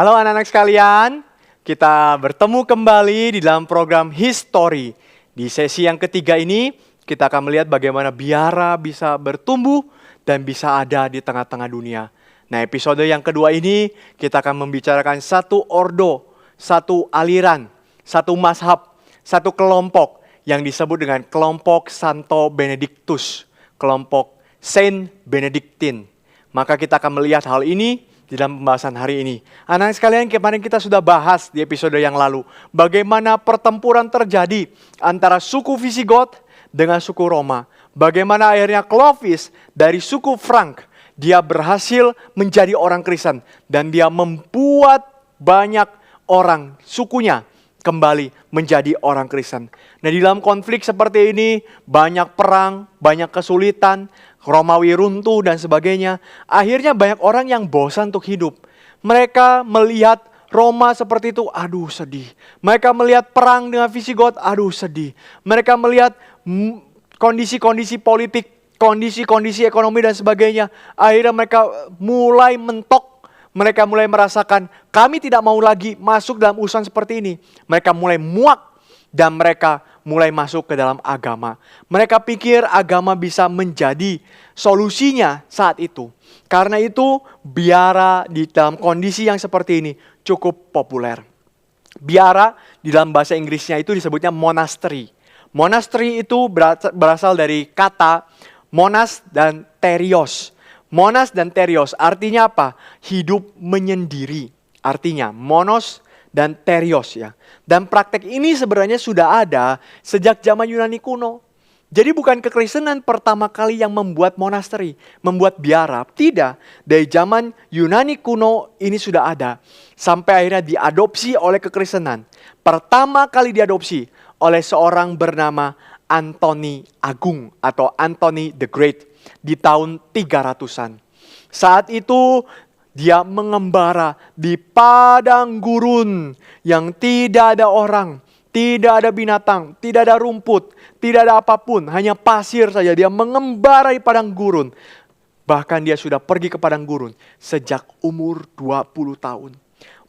Halo anak-anak sekalian, kita bertemu kembali di dalam program History. Di sesi yang ketiga ini, kita akan melihat bagaimana biara bisa bertumbuh dan bisa ada di tengah-tengah dunia. Nah, episode yang kedua ini, kita akan membicarakan satu ordo, satu aliran, satu mazhab, satu kelompok yang disebut dengan kelompok Santo Benedictus, kelompok Saint Benedictine. Maka kita akan melihat hal ini di dalam pembahasan hari ini. Anak sekalian, kemarin kita sudah bahas di episode yang lalu bagaimana pertempuran terjadi antara suku Visigoth dengan suku Roma. Bagaimana akhirnya Clovis dari suku Frank, dia berhasil menjadi orang Kristen dan dia membuat banyak orang sukunya kembali menjadi orang Kristen. Nah, di dalam konflik seperti ini banyak perang, banyak kesulitan, Romawi runtuh dan sebagainya. Akhirnya banyak orang yang bosan untuk hidup. Mereka melihat Roma seperti itu, aduh sedih. Mereka melihat perang dengan Visigoth, aduh sedih. Mereka melihat kondisi-kondisi politik, kondisi-kondisi ekonomi dan sebagainya. Akhirnya mereka mulai mentok. Mereka mulai merasakan, kami tidak mau lagi masuk dalam urusan seperti ini. Mereka mulai muak dan mereka mulai masuk ke dalam agama. Mereka pikir agama bisa menjadi solusinya saat itu. Karena itu biara di dalam kondisi yang seperti ini cukup populer. Biara di dalam bahasa Inggrisnya itu disebutnya monastery. Monastery itu berasal dari kata monas dan terios. Monas dan terios artinya apa? Hidup menyendiri. Artinya monos dan terios ya. Dan praktek ini sebenarnya sudah ada sejak zaman Yunani kuno. Jadi bukan kekristenan pertama kali yang membuat monasteri, membuat biara. Tidak, dari zaman Yunani kuno ini sudah ada. Sampai akhirnya diadopsi oleh kekristenan. Pertama kali diadopsi oleh seorang bernama Antony Agung atau Antony the Great di tahun 300-an. Saat itu dia mengembara di padang gurun yang tidak ada orang, tidak ada binatang, tidak ada rumput, tidak ada apapun, hanya pasir saja. Dia mengembara di padang gurun. Bahkan dia sudah pergi ke padang gurun sejak umur 20 tahun.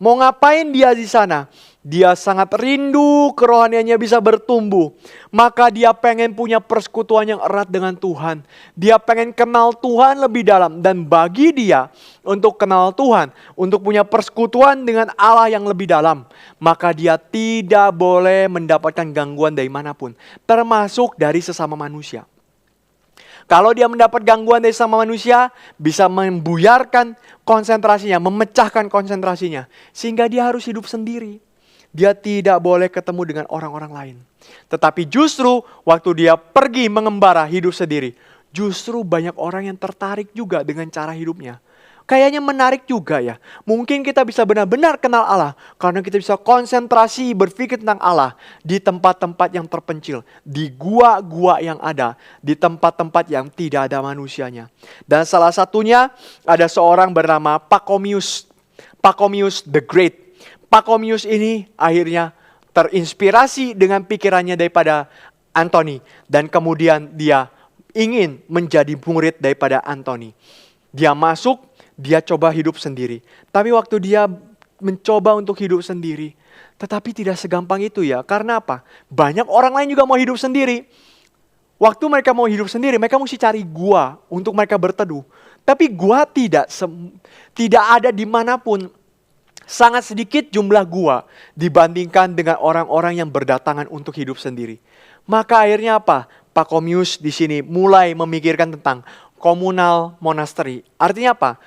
Mau ngapain dia di sana? Dia sangat rindu kerohaniannya bisa bertumbuh. Maka dia pengen punya persekutuan yang erat dengan Tuhan. Dia pengen kenal Tuhan lebih dalam. Dan bagi dia untuk kenal Tuhan, untuk punya persekutuan dengan Allah yang lebih dalam, maka dia tidak boleh mendapatkan gangguan dari manapun. Termasuk dari sesama manusia. Kalau dia mendapat gangguan dari sama manusia, bisa membuyarkan konsentrasinya, memecahkan konsentrasinya. Sehingga dia harus hidup sendiri. Dia tidak boleh ketemu dengan orang-orang lain. Tetapi justru waktu dia pergi mengembara hidup sendiri, justru banyak orang yang tertarik juga dengan cara hidupnya. Kayaknya menarik juga ya. Mungkin kita bisa benar-benar kenal Allah karena kita bisa konsentrasi berpikir tentang Allah di tempat-tempat yang terpencil, di gua-gua yang ada, di tempat-tempat yang tidak ada manusianya. Dan salah satunya ada seorang bernama Pachomius. Pachomius the Great. Pachomius ini akhirnya terinspirasi dengan pikirannya daripada Antony dan kemudian dia ingin menjadi murid daripada Antony. Dia masuk. Dia coba hidup sendiri. Tapi waktu dia mencoba untuk hidup sendiri, tetapi tidak segampang itu ya. Karena apa? Banyak orang lain juga mau hidup sendiri. Waktu mereka mau hidup sendiri, mereka mesti cari gua untuk mereka berteduh. Tapi gua tidak ada dimanapun. Sangat sedikit jumlah gua dibandingkan dengan orang-orang yang berdatangan untuk hidup sendiri. Maka akhirnya apa? Pachomius di sini mulai memikirkan tentang komunal monastery. Artinya apa?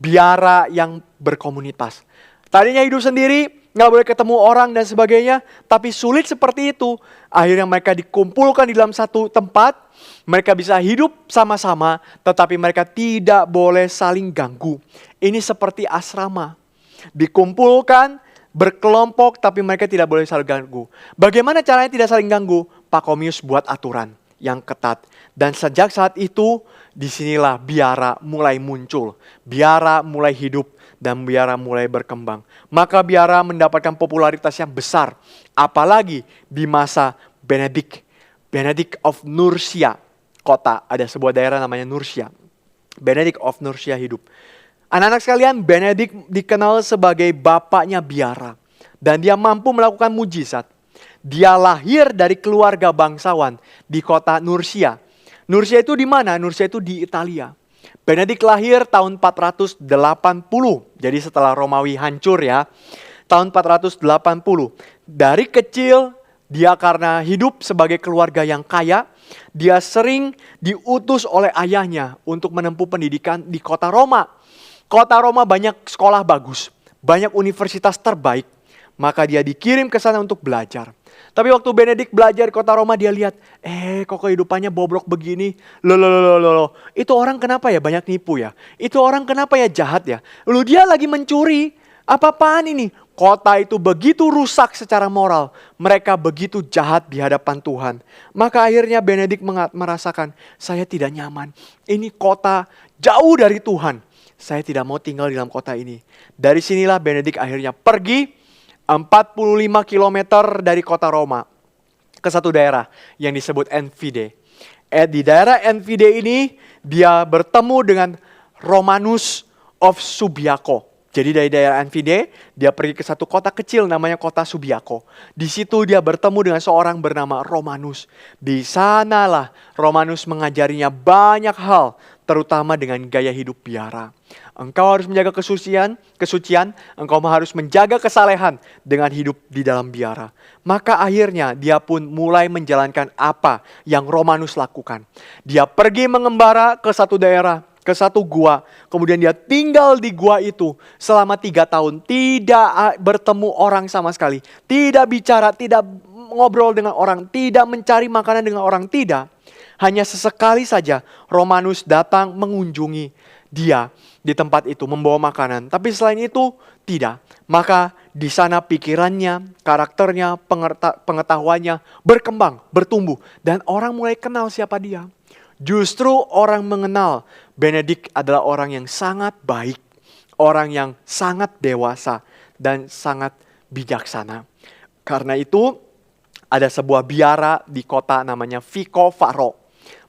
Biara yang berkomunitas. Tadinya hidup sendiri, gak boleh ketemu orang dan sebagainya. Tapi sulit seperti itu. Akhirnya mereka dikumpulkan di dalam satu tempat. Mereka bisa hidup sama-sama. Tetapi mereka tidak boleh saling ganggu. Ini seperti asrama. Dikumpulkan, berkelompok, tapi mereka tidak boleh saling ganggu. Bagaimana caranya tidak saling ganggu? Pachomius buat aturan yang ketat. Dan sejak saat itu, disinilah biara mulai muncul. Biara mulai hidup dan biara mulai berkembang. Maka biara mendapatkan popularitas yang besar. Apalagi di masa Benedict. Benedict of Nursia. Kota, ada sebuah daerah namanya Nursia. Benedict of Nursia hidup. Anak-anak sekalian, Benedik dikenal sebagai bapaknya biara. Dan dia mampu melakukan mujizat. Dia lahir dari keluarga bangsawan di kota Nursia. Nursia itu di mana? Nursia itu di Italia. Benedik lahir tahun 480. Jadi setelah Romawi hancur ya. Tahun 480. Dari kecil dia karena hidup sebagai keluarga yang kaya, dia sering diutus oleh ayahnya untuk menempuh pendidikan di kota Roma. Kota Roma banyak sekolah bagus, banyak universitas terbaik. Maka dia dikirim ke sana untuk belajar. Tapi waktu Benedik belajar di kota Roma, dia lihat, kok kehidupannya bobrok begini. Loh. Itu orang kenapa ya banyak nipu ya? Itu orang kenapa ya jahat ya? Lalu dia lagi mencuri. Apa-apaan ini? Kota itu begitu rusak secara moral. Mereka begitu jahat di hadapan Tuhan. Maka akhirnya Benedik merasakan, saya tidak nyaman. Ini kota jauh dari Tuhan. Saya tidak mau tinggal di dalam kota ini. Dari sinilah Benedik akhirnya pergi 45 km dari kota Roma ke satu daerah yang disebut Enfide. Di daerah Enfide ini dia bertemu dengan Romanus of Subiaco. Jadi dari daerah Enfide dia pergi ke satu kota kecil namanya kota Subiaco. Di situ dia bertemu dengan seorang bernama Romanus. Di sanalah Romanus mengajarinya banyak hal, terutama dengan gaya hidup biara. Engkau harus menjaga kesucian, engkau harus menjaga kesalehan dengan hidup di dalam biara. Maka akhirnya dia pun mulai menjalankan apa yang Romanus lakukan. Dia pergi mengembara ke satu daerah, ke satu gua. Kemudian dia tinggal di gua itu selama 3 tahun. Tidak bertemu orang sama sekali. Tidak bicara, tidak ngobrol dengan orang. Tidak mencari makanan dengan orang, tidak. Hanya sesekali saja Romanus datang mengunjungi dia di tempat itu membawa makanan. Tapi selain itu tidak. Maka di sana pikirannya, karakternya, pengetahuannya berkembang, bertumbuh. Dan orang mulai kenal siapa dia. Justru orang mengenal Benedik adalah orang yang sangat baik. Orang yang sangat dewasa dan sangat bijaksana. Karena itu ada sebuah biara di kota namanya Vicovaro.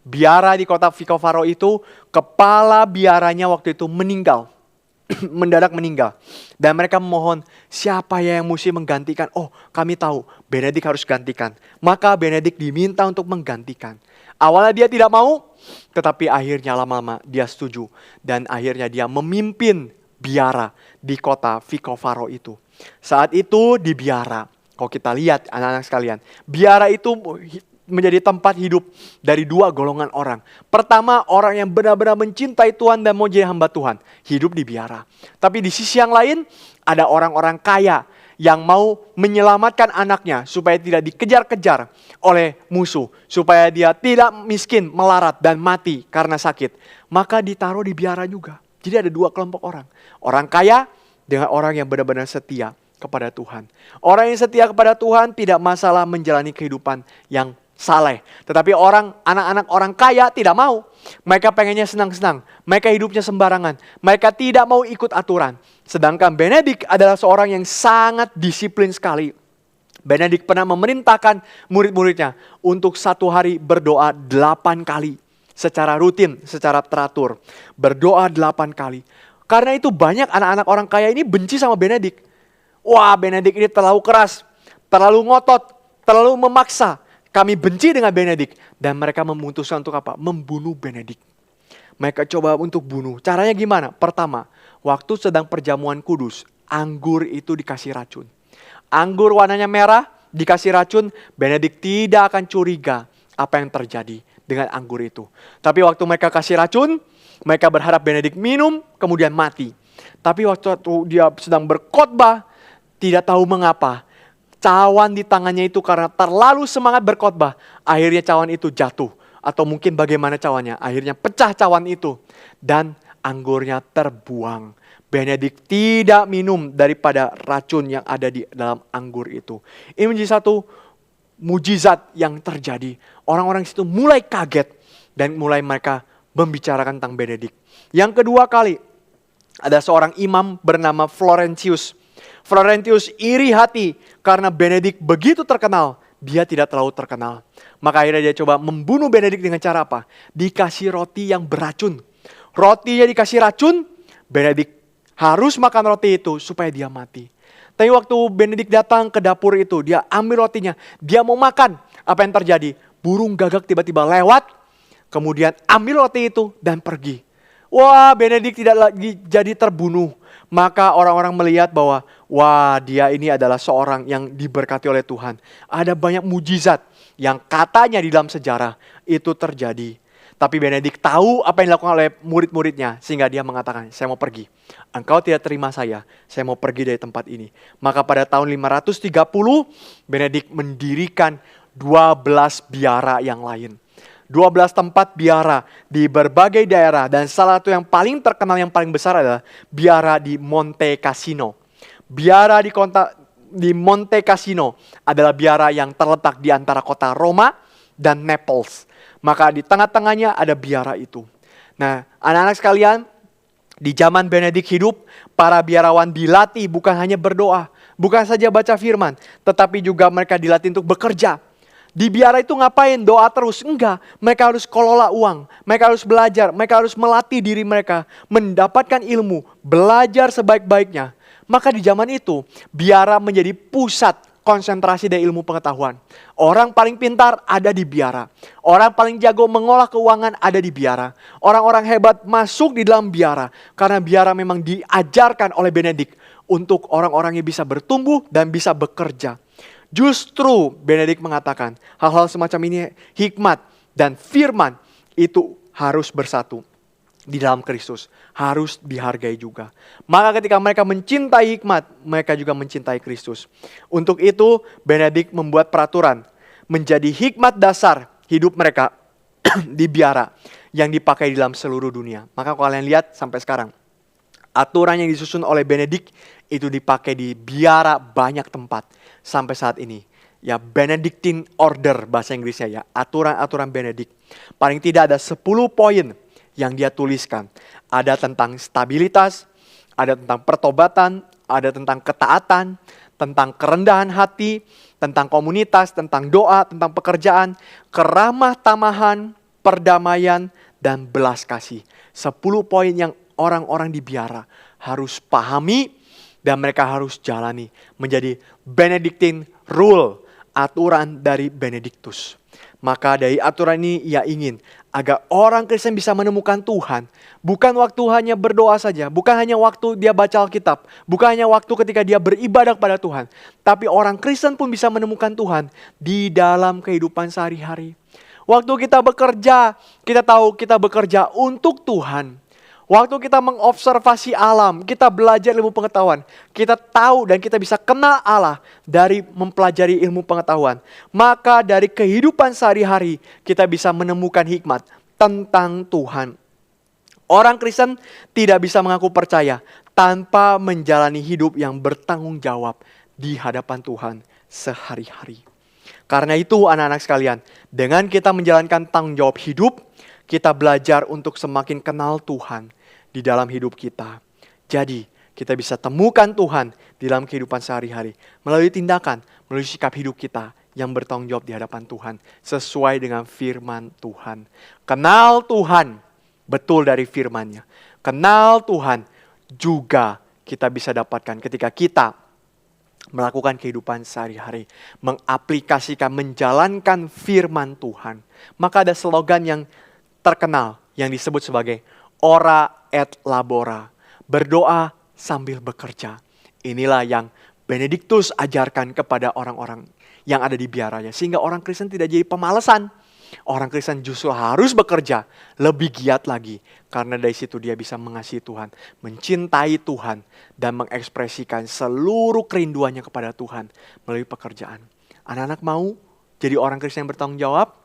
Biara di kota Vicovaro itu, kepala biaranya waktu itu meninggal. Mendadak meninggal. Dan mereka memohon, siapa yang mesti menggantikan? Oh, kami tahu, Benedik harus gantikan. Maka Benedik diminta untuk menggantikan. Awalnya dia tidak mau, tetapi akhirnya lama-lama dia setuju. Dan akhirnya dia memimpin biara di kota Vicovaro itu. Saat itu di biara, kalau kita lihat anak-anak sekalian, biara itu menjadi tempat hidup dari 2 golongan orang. Pertama, orang yang benar-benar mencintai Tuhan dan mau jadi hamba Tuhan. Hidup di biara. Tapi di sisi yang lain, ada orang-orang kaya yang mau menyelamatkan anaknya supaya tidak dikejar-kejar oleh musuh. Supaya dia tidak miskin, melarat dan mati karena sakit. Maka ditaruh di biara juga. Jadi ada 2 kelompok orang. Orang kaya dengan orang yang benar-benar setia kepada Tuhan. Orang yang setia kepada Tuhan tidak masalah menjalani kehidupan yang saleh. Tetapi anak-anak orang kaya tidak mau. Mereka pengennya senang-senang. Mereka hidupnya sembarangan. Mereka tidak mau ikut aturan. Sedangkan Benedik adalah seorang yang sangat disiplin sekali. Benedik pernah memerintahkan murid-muridnya untuk 1 hari berdoa 8 kali. Secara rutin, secara teratur. Berdoa 8 kali. Karena itu banyak anak-anak orang kaya ini benci sama Benedik. Wah, Benedik ini terlalu keras, terlalu ngotot, terlalu memaksa. Kami benci dengan Benedik. Dan mereka memutuskan untuk apa? Membunuh Benedik. Mereka coba untuk bunuh. Caranya gimana? Pertama, waktu sedang perjamuan kudus, anggur itu dikasih racun. Anggur warnanya merah, dikasih racun, Benedik tidak akan curiga apa yang terjadi dengan anggur itu. Tapi waktu mereka kasih racun, mereka berharap Benedik minum, kemudian mati. Tapi waktu dia sedang berkhotbah, tidak tahu mengapa, cawan di tangannya itu karena terlalu semangat berkhotbah, akhirnya cawan itu jatuh. Atau mungkin bagaimana cawannya, akhirnya pecah cawan itu. Dan anggurnya terbuang. Benedik tidak minum daripada racun yang ada di dalam anggur itu. Ini menjadi satu mujizat yang terjadi. Orang-orang situ mulai kaget dan mulai mereka membicarakan tentang Benedik. Yang kedua kali, ada seorang imam bernama Florentius. Florentius iri hati karena Benedik begitu terkenal, dia tidak terlalu terkenal. Maka akhirnya dia coba membunuh Benedik dengan cara apa? Dikasih roti yang beracun. Rotinya dikasih racun, Benedik Harus makan roti itu supaya dia mati. Tapi waktu Benedict datang ke dapur itu, dia ambil rotinya, dia mau makan. Apa yang terjadi? Burung gagak tiba-tiba lewat, kemudian ambil roti itu dan pergi. Wah, Benedict tidak lagi jadi terbunuh. Maka orang-orang melihat bahwa, wah, dia ini adalah seorang yang diberkati oleh Tuhan. Ada banyak mujizat yang katanya di dalam sejarah itu terjadi. Tapi Benedict tahu apa yang dilakukan oleh murid-muridnya, sehingga dia mengatakan, saya mau pergi. Engkau tidak terima saya mau pergi dari tempat ini. Maka pada tahun 530, Benedict mendirikan 12 biara yang lain. 12 tempat biara di berbagai daerah, dan salah satu yang paling terkenal, yang paling besar adalah biara di Monte Cassino. Biara di Monte Cassino adalah biara yang terletak di antara kota Roma dan Naples. Maka di tengah-tengahnya ada biara itu. Nah, anak-anak sekalian, di zaman Benedict hidup, para biarawan dilatih bukan hanya berdoa, bukan saja baca firman, tetapi juga mereka dilatih untuk bekerja. Di biara itu ngapain? Doa terus? Enggak. Mereka harus kelola uang. Mereka harus belajar. Mereka harus melatih diri mereka. Mendapatkan ilmu. Belajar sebaik-baiknya. Maka di zaman itu, biara menjadi pusat konsentrasi dari ilmu pengetahuan. Orang paling pintar ada di biara. Orang paling jago mengolah keuangan ada di biara. Orang-orang hebat masuk di dalam biara. Karena biara memang diajarkan oleh Benedict untuk orang-orangnya bisa bertumbuh dan bisa bekerja. Justru Benedict mengatakan hal-hal semacam ini, hikmat dan firman itu harus bersatu di dalam Kristus, harus dihargai juga. Maka ketika mereka mencintai hikmat, mereka juga mencintai Kristus. Untuk itu Benedict membuat peraturan menjadi hikmat dasar hidup mereka di biara yang dipakai di dalam seluruh dunia. Maka kalian lihat sampai sekarang, aturan yang disusun oleh Benedict itu dipakai di biara banyak tempat sampai saat ini. Ya, Benedictine Order bahasa Inggrisnya ya, aturan-aturan Benedict. Paling tidak ada 10 poin yang dia tuliskan. Ada tentang stabilitas, ada tentang pertobatan, ada tentang ketaatan, tentang kerendahan hati, tentang komunitas, tentang doa, tentang pekerjaan, keramah tamahan, perdamaian, dan belas kasih. 10 poin yang orang-orang di biara harus pahami dan mereka harus jalani. Menjadi Benedictine Rule, aturan dari Benedictus. Maka dari aturan ini ia ingin agar orang Kristen bisa menemukan Tuhan. Bukan waktu hanya berdoa saja. Bukan hanya waktu dia baca Alkitab. Bukan hanya waktu ketika dia beribadah kepada Tuhan. Tapi orang Kristen pun bisa menemukan Tuhan di dalam kehidupan sehari-hari. Waktu kita bekerja, kita tahu kita bekerja untuk Tuhan. Waktu kita mengobservasi alam, kita belajar ilmu pengetahuan, kita tahu dan kita bisa kenal Allah dari mempelajari ilmu pengetahuan. Maka dari kehidupan sehari-hari kita bisa menemukan hikmat tentang Tuhan. Orang Kristen tidak bisa mengaku percaya tanpa menjalani hidup yang bertanggung jawab di hadapan Tuhan sehari-hari. Karena itu anak-anak sekalian, dengan kita menjalankan tanggung jawab hidup, kita belajar untuk semakin kenal Tuhan di dalam hidup kita. Jadi kita bisa temukan Tuhan di dalam kehidupan sehari-hari. Melalui tindakan, melalui sikap hidup kita yang bertanggung jawab di hadapan Tuhan. Sesuai dengan firman Tuhan. Kenal Tuhan betul dari firman-Nya. Kenal Tuhan juga kita bisa dapatkan ketika kita melakukan kehidupan sehari-hari. Mengaplikasikan, menjalankan firman Tuhan. Maka ada slogan yang terkenal yang disebut sebagai ora et labora, berdoa sambil bekerja. Inilah yang Benedictus ajarkan kepada orang-orang yang ada di biaranya. Sehingga orang Kristen tidak jadi pemalasan. Orang Kristen justru harus bekerja lebih giat lagi. Karena dari situ dia bisa mengasihi Tuhan, mencintai Tuhan, dan mengekspresikan seluruh kerinduannya kepada Tuhan melalui pekerjaan. Anak-anak mau jadi orang Kristen yang bertanggung jawab?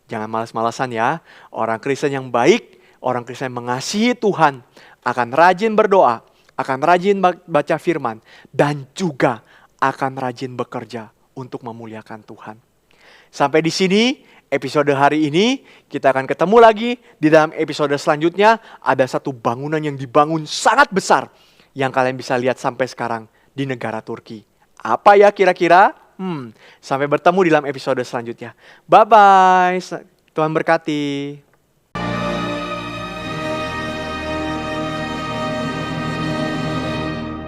Jangan malas-malasan ya. Orang Kristen yang baik, orang Kristen yang mengasihi Tuhan, akan rajin berdoa, akan rajin baca firman, dan juga akan rajin bekerja untuk memuliakan Tuhan. Sampai di sini episode hari ini. Kita akan ketemu lagi di dalam episode selanjutnya. Ada satu bangunan yang dibangun sangat besar yang kalian bisa lihat sampai sekarang di negara Turki. Apa ya kira-kira? Sampai bertemu di dalam episode selanjutnya. Bye-bye. Tuhan berkati.